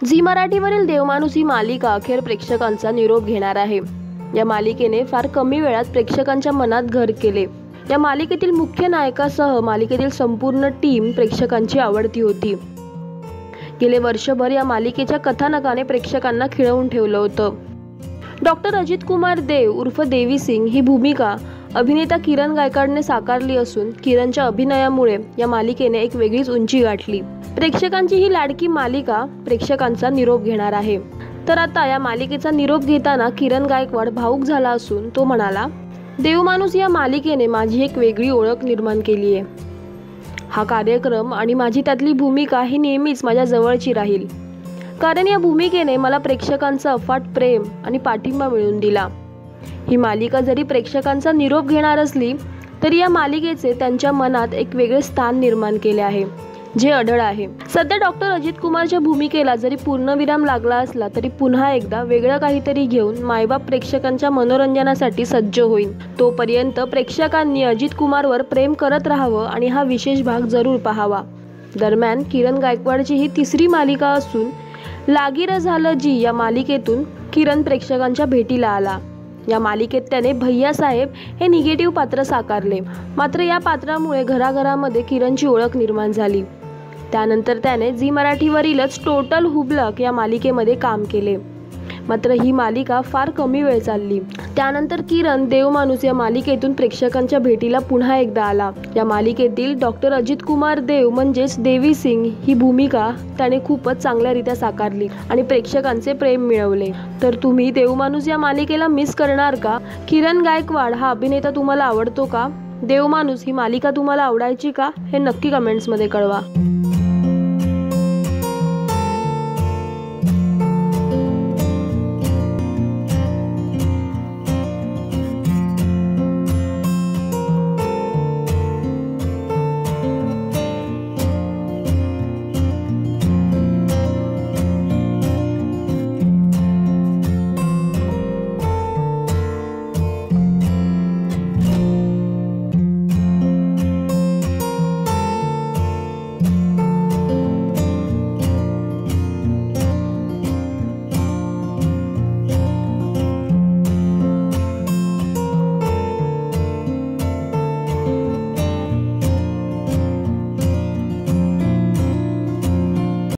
Zee मराठीवरील देवमाणूस ही मालिका अखेर प्रेक्षकांचा निरोप घेणार आहे। या मालिकेने फार कमी वेळात प्रेक्षकांच्या मनात घर केले। या मालिकेतील मुख्य नायकासह मालिकेतील संपूर्ण टीम प्रेक्षकांची आवडती होती। गेले वर्षभर या मालिकेच्या कथानकाने प्रेक्षकांना खिळवून ठेवलं होतं। डॉक्टर अजित कुमार देव उर्फ देवी सिंग ही भूमिका अभिनेता किरण गायकवाडने साकारली असून किरणच्या अभिनयामुळे या मालिकेने एक वेगळीच उंची गाठली। प्रेक्षकांची ही लाडकी मालिका प्रेक्षकांचा निरोप घेणार आहे। तर आता या मालिकेचा निरोप घेताना किरण गायकवाड भावुक झाला असून तो म्हणाला, देवमाणूस या मालिकेने माझी एक वेगळी ओळख निर्माण केली आहे। हा कार्यक्रम आणि माझी त्यातली भूमिका ही नेहमीच माझ्या जवळची राहील, कारण या भूमिकेने मला प्रेक्षकांचा अफाट प्रेम आणि पाठिंबा मिळवून दिला। ही मालिका जरी प्रेक्षकांचा निरोप घेणार असली तरी या मालिकेचे त्यांच्या मनात एक वेगळे स्थान निर्माण केले आहे, जे अढळ आहे। सध्या डॉक्टर अजित कुमारच्या भूमिकेला जरी पूर्णविराम लागला असला तरी पुन्हा एकदा वेगळं काहीतरी घेऊन मायबाप प्रेक्षकांच्या मनोरंजनासाठी सज्ज होईल। तोपर्यंत प्रेक्षकांनी अजित कुमारवर प्रेम करत राहावं आणि हा विशेष भाग जरूर पाहावा। दरम्यान किरण गायकवाडची ही तिसरी मालिका असून लागी झालं जी या मालिकेतून किरण प्रेक्षकांच्या भेटीला आला। या मालिकेत त्याने भैया साहेब हे निगेटिव्ह पात्र साकारले, मात्र या पात्रामुळे घराघरामध्ये किरणची ओळख निर्माण झाली। त्यानंतर त्याने झी मराठीवरीलच टोटल हुबलक या मालिकेमध्ये काम केले, मात्र ही मालिका फार कमी वेळ चालली। त्यानंतर किरण देवमाणूस या मालिकेतून प्रेक्षकांच्या भेटीला पुन्हा एकदा आला। या मालिकेतील डॉक्टर अजित कुमार देव म्हणजेच देवी सिंग ही भूमिका त्याने खूपच चांगल्यारीत्या साकारली आणि प्रेक्षकांचे प्रेम मिळवले। तर तुम्ही देवमाणूस या मालिकेला मिस करणार का? किरण गायकवाड हा अभिनेता तुम्हाला आवडतो का? देवमाणूस ही मालिका तुम्हाला आवडायची का? हे नक्की कमेंट्समध्ये कळवा।